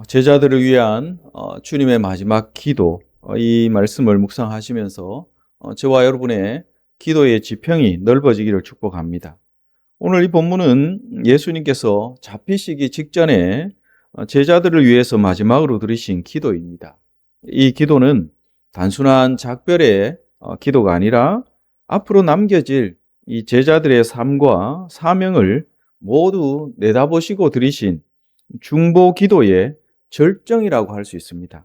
제자들을 위한 주님의 마지막 기도, 이 말씀을 묵상하시면서 저와 여러분의 기도의 지평이 넓어지기를 축복합니다. 오늘 이 본문은 예수님께서 잡히시기 직전에 제자들을 위해서 마지막으로 드리신 기도입니다. 이 기도는 단순한 작별의 기도가 아니라 앞으로 남겨질 이 제자들의 삶과 사명을 모두 내다보시고 드리신 중보 기도의 절정이라고 할 수 있습니다.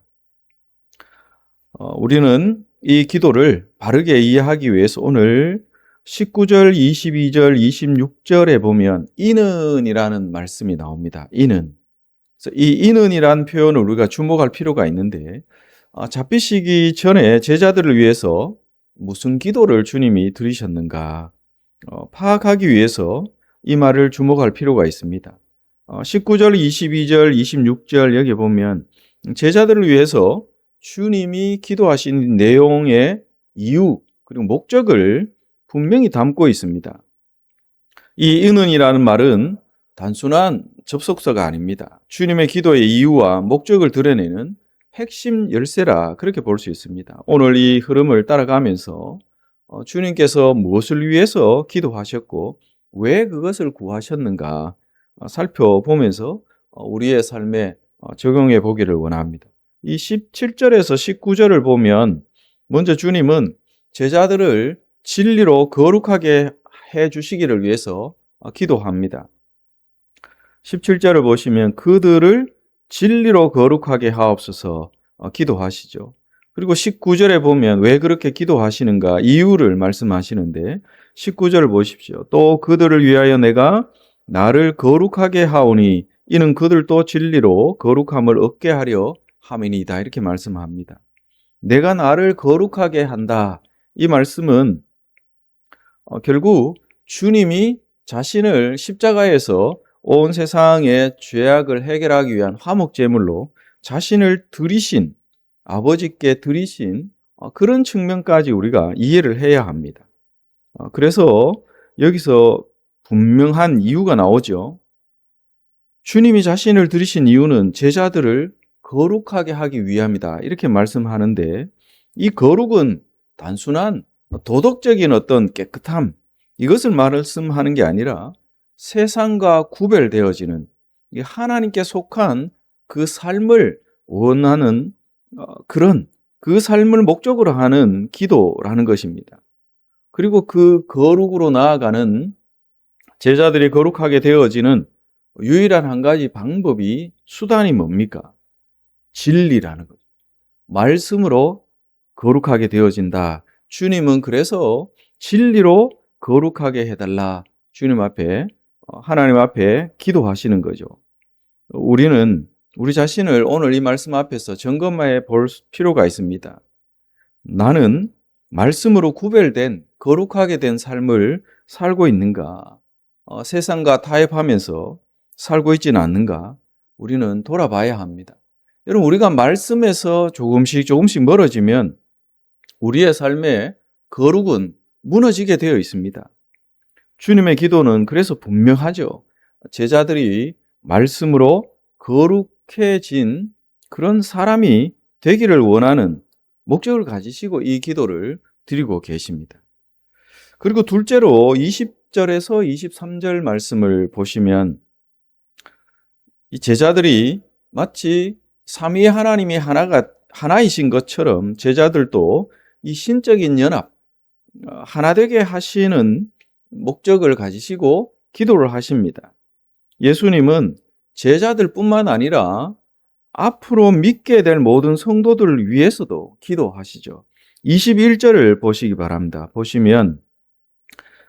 우리는 이 기도를 바르게 이해하기 위해서 오늘 19절, 22절, 26절에 보면 이는이라는 말씀이 나옵니다. 이는. 그래서 이 이는이라는 표현을 우리가 주목할 필요가 있는데, 잡히시기 전에 제자들을 위해서 무슨 기도를 주님이 드리셨는가 파악하기 위해서 이 말을 주목할 필요가 있습니다. 19절, 22절, 26절 여기 보면 제자들을 위해서 주님이 기도하신 내용의 이유 그리고 목적을 분명히 담고 있습니다. 이 은은이라는 말은 단순한 접속사가 아닙니다. 주님의 기도의 이유와 목적을 드러내는 핵심 열쇠라 그렇게 볼 수 있습니다. 오늘 이 흐름을 따라가면서 주님께서 무엇을 위해서 기도하셨고 왜 그것을 구하셨는가 살펴보면서 우리의 삶에 적용해 보기를 원합니다. 이 17절에서 19절을 보면 먼저 주님은 제자들을 진리로 거룩하게 해 주시기를 위해서 기도합니다. 17절을 보시면 그들을 진리로 거룩하게 하옵소서 기도하시죠. 그리고 19절에 보면 왜 그렇게 기도하시는가 이유를 말씀하시는데 19절을 보십시오. 또 그들을 위하여 내가 나를 거룩하게 하오니 이는 그들도 진리로 거룩함을 얻게 하려 함이니이다. 이렇게 말씀합니다. 내가 나를 거룩하게 한다. 이 말씀은 결국 주님이 자신을 십자가에서 온 세상의 죄악을 해결하기 위한 화목제물로 자신을 드리신 아버지께 드리신 그런 측면까지 우리가 이해를 해야 합니다. 그래서 여기서 분명한 이유가 나오죠. 주님이 자신을 드리신 이유는 제자들을 거룩하게 하기 위함이다. 이렇게 말씀하는데 이 거룩은 단순한 도덕적인 어떤 깨끗함 이것을 말씀하는 게 아니라 세상과 구별되어지는 하나님께 속한 그 삶을 원하는 그런 그 삶을 목적으로 하는 기도라는 것입니다. 그리고 그 거룩으로 나아가는 제자들이 거룩하게 되어지는 유일한 한 가지 방법이 수단이 뭡니까? 진리라는 거죠. 말씀으로 거룩하게 되어진다. 주님은 그래서 진리로 거룩하게 해달라. 주님 앞에 하나님 앞에 기도하시는 거죠. 우리는 우리 자신을 오늘 이 말씀 앞에서 점검해 볼 필요가 있습니다. 나는 말씀으로 구별된 거룩하게 된 삶을 살고 있는가? 세상과 타협하면서 살고 있지는 않는가? 우리는 돌아봐야 합니다. 여러분 우리가 말씀에서 조금씩 멀어지면 우리의 삶의 거룩은 무너지게 되어 있습니다. 주님의 기도는 그래서 분명하죠. 제자들이 말씀으로 거룩해진 그런 사람이 되기를 원하는 목적을 가지시고 이 기도를 드리고 계십니다. 그리고 둘째로 20절에서 23절 말씀을 보시면 이 제자들이 마치 삼위 하나님이 하나이신 것처럼 제자들도 이 신적인 연합, 하나 되게 하시는 목적을 가지시고 기도를 하십니다. 예수님은 제자들뿐만 아니라 앞으로 믿게 될 모든 성도들을 위해서도 기도하시죠. 21절을 보시기 바랍니다. 보시면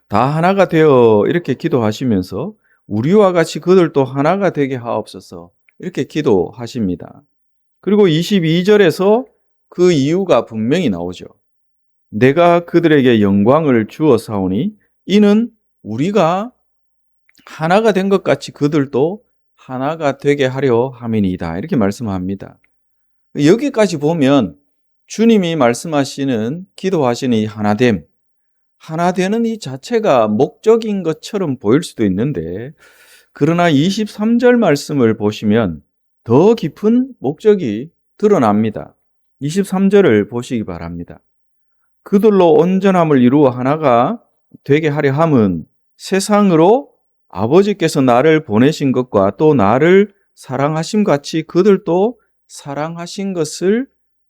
다 하나가 되어 이렇게 기도하시면서 우리와 같이 그들도 하나가 되게 하옵소서 이렇게 기도하십니다. 그리고 22절에서 그 이유가 분명히 나오죠. 내가 그들에게 영광을 주었사오니 이는 우리가 하나가 된 것 같이 그들도 하나가 되게 하려 함이니이다. 이렇게 말씀합니다. 여기까지 보면 주님이 말씀하시는 기도하시는 이 하나됨, 하나 되는 이 자체가 목적인 것처럼 보일 수도 있는데 그러나 23절 말씀을 보시면 더 깊은 목적이 드러납니다. 23절을 보시기 바랍니다. 그들로 온전함을 이루어 하나가 되게 하려 함은 세상으로 아버지께서 나를 보내신 것과 또 나를 사랑하심 같이 그들도 사랑하신 것을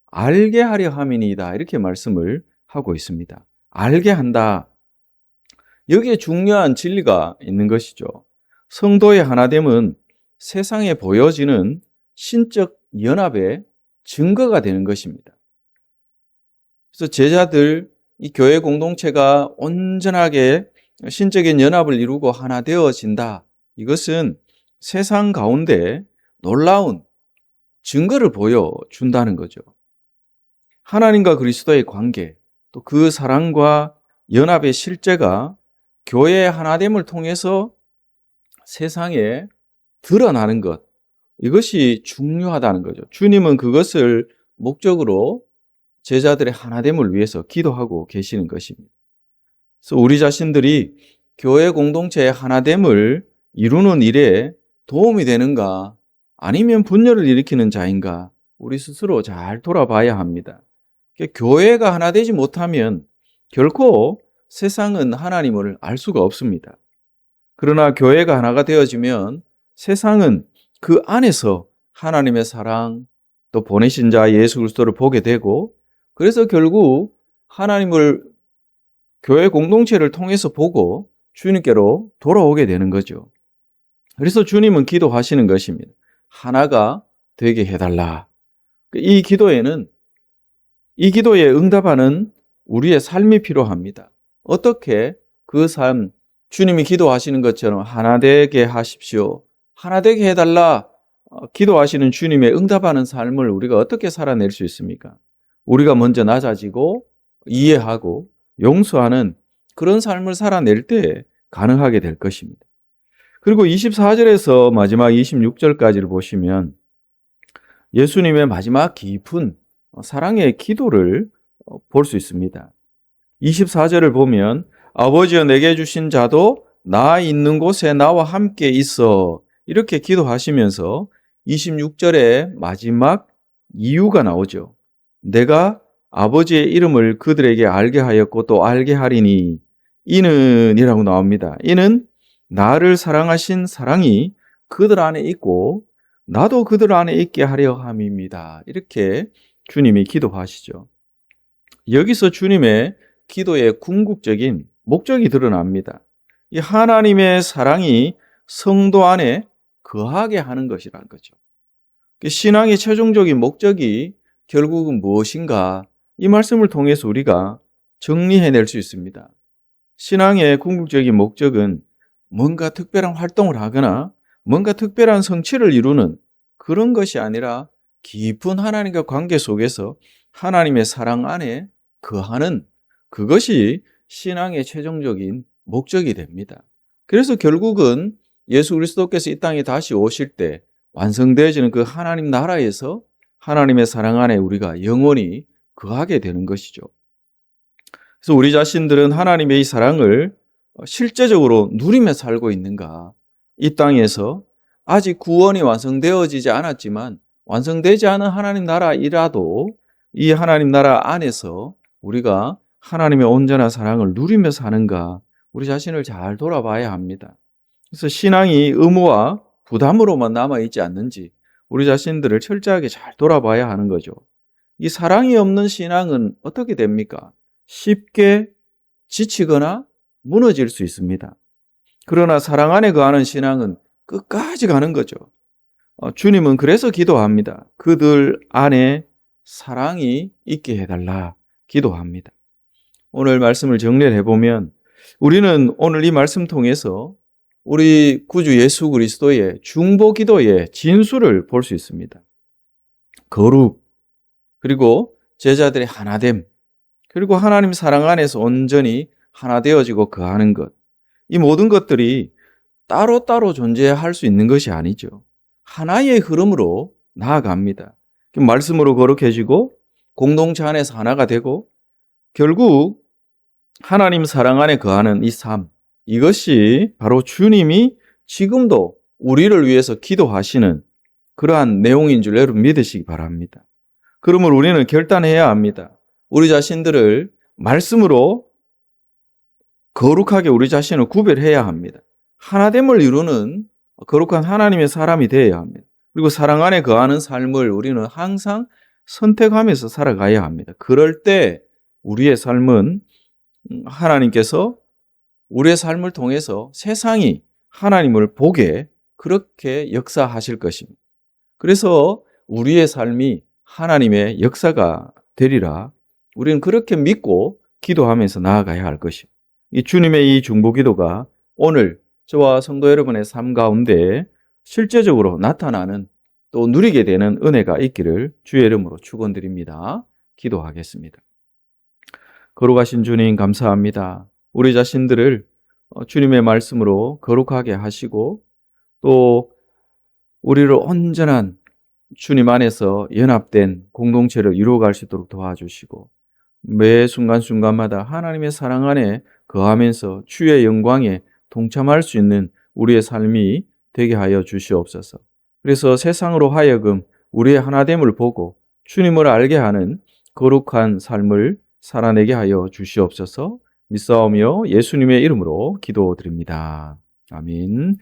알게 하려 함이니이다. 이렇게 말씀을 하고 있습니다. 알게 한다. 여기에 중요한 진리가 있는 것이죠. 성도의 하나됨은 세상에 보여지는 신적 연합의 증거가 되는 것입니다. 그래서 제자들, 이 교회 공동체가 온전하게 신적인 연합을 이루고 하나 되어진다. 이것은 세상 가운데 놀라운 증거를 보여준다는 거죠. 하나님과 그리스도의 관계, 또 그 사랑과 연합의 실제가 교회의 하나됨을 통해서 세상에 드러나는 것, 이것이 중요하다는 거죠. 주님은 그것을 목적으로 제자들의 하나됨을 위해서 기도하고 계시는 것입니다. 그래서 우리 자신들이 교회 공동체의 하나됨을 이루는 일에 도움이 되는가, 아니면 분열을 일으키는 자인가, 우리 스스로 잘 돌아봐야 합니다. 교회가 하나 되지 못하면 결코 세상은 하나님을 알 수가 없습니다. 그러나 교회가 하나가 되어지면 세상은 그 안에서 하나님의 사랑, 또 보내신 자 예수 그리스도를 보게 되고, 그래서 결국 하나님을 교회 공동체를 통해서 보고 주님께로 돌아오게 되는 거죠. 그래서 주님은 기도하시는 것입니다. 하나가 되게 해달라. 이 기도에 응답하는 우리의 삶이 필요합니다. 어떻게 그 삶, 주님이 기도하시는 것처럼 하나 되게 하십시오, 하나 되게 해달라, 기도하시는 주님의 응답하는 삶을 우리가 어떻게 살아낼 수 있습니까? 우리가 먼저 낮아지고 이해하고 용서하는 그런 삶을 살아낼 때 가능하게 될 것입니다. 그리고 24절에서 마지막 26절까지를 보시면 예수님의 마지막 깊은 사랑의 기도를 볼 수 있습니다. 24절을 보면 아버지여 내게 주신 자도 나 있는 곳에 나와 함께 있어, 이렇게 기도하시면서 26절에 마지막 이유가 나오죠. 내가 아버지의 이름을 그들에게 알게 하였고 또 알게 하리니 이는 이라고 나옵니다. 이는 나를 사랑하신 사랑이 그들 안에 있고 나도 그들 안에 있게 하려 함입니다. 이렇게 주님이 기도하시죠. 여기서 주님의 기도의 궁극적인 목적이 드러납니다. 이 하나님의 사랑이 성도 안에 거하게 하는 것이라는 거죠. 신앙의 최종적인 목적이 결국은 무엇인가? 이 말씀을 통해서 우리가 정리해낼 수 있습니다. 신앙의 궁극적인 목적은 뭔가 특별한 활동을 하거나 뭔가 특별한 성취를 이루는 그런 것이 아니라 깊은 하나님과 관계 속에서 하나님의 사랑 안에 거하는, 그것이 신앙의 최종적인 목적이 됩니다. 그래서 결국은 예수 그리스도께서 이 땅에 다시 오실 때 완성되어지는 그 하나님 나라에서 하나님의 사랑 안에 우리가 영원히 거하게 되는 것이죠. 그래서 우리 자신들은 하나님의 이 사랑을 실제적으로 누리며 살고 있는가? 이 땅에서 아직 구원이 완성되어지지 않았지만 완성되지 않은 하나님 나라이라도 이 하나님 나라 안에서 우리가 하나님의 온전한 사랑을 누리며 사는가? 우리 자신을 잘 돌아봐야 합니다. 그래서 신앙이 의무와 부담으로만 남아있지 않는지 우리 자신들을 철저하게 잘 돌아봐야 하는 거죠. 이 사랑이 없는 신앙은 어떻게 됩니까? 쉽게 지치거나 무너질 수 있습니다. 그러나 사랑 안에 거하는 신앙은 끝까지 가는 거죠. 주님은 그래서 기도합니다. 그들 안에 사랑이 있게 해달라 기도합니다. 오늘 말씀을 정리를 해보면 우리는 오늘 이 말씀 통해서 우리 구주 예수 그리스도의 중보 기도의 진수를 볼 수 있습니다. 거룩, 그리고 제자들의 하나됨, 그리고 하나님 사랑 안에서 온전히 하나 되어지고 거하는 것, 이 모든 것들이 따로따로 존재할 수 있는 것이 아니죠. 하나의 흐름으로 나아갑니다. 말씀으로 거룩해지고 공동체 안에서 하나가 되고 결국 하나님 사랑 안에 거하는 이 삶, 이것이 바로 주님이 지금도 우리를 위해서 기도하시는 그러한 내용인 줄 여러분 믿으시기 바랍니다. 그러므로 우리는 결단해야 합니다. 우리 자신들을 말씀으로 거룩하게 우리 자신을 구별해야 합니다. 하나됨을 이루는 거룩한 하나님의 사람이 되어야 합니다. 그리고 사랑 안에 거하는 삶을 우리는 항상 선택하면서 살아가야 합니다. 그럴 때 우리의 삶은 하나님께서 우리의 삶을 통해서 세상이 하나님을 보게 그렇게 역사하실 것입니다. 그래서 우리의 삶이 하나님의 역사가 되리라 우리는 그렇게 믿고 기도하면서 나아가야 할 것입니다. 이 주님의 이 중보기도가 오늘 저와 성도 여러분의 삶 가운데 실제적으로 나타나는 또 누리게 되는 은혜가 있기를 주의 이름으로 축원드립니다. 기도하겠습니다. 거룩하신 주님 감사합니다. 우리 자신들을 주님의 말씀으로 거룩하게 하시고 또 우리를 온전한 주님 안에서 연합된 공동체를 이루어갈 수 있도록 도와주시고 매 순간순간마다 하나님의 사랑 안에 거하면서 주의 영광에 동참할 수 있는 우리의 삶이 되게 하여 주시옵소서. 그래서 세상으로 하여금 우리의 하나됨을 보고 주님을 알게 하는 거룩한 삶을 살아내게 하여 주시옵소서. 믿사오며 예수님의 이름으로 기도드립니다. 아멘.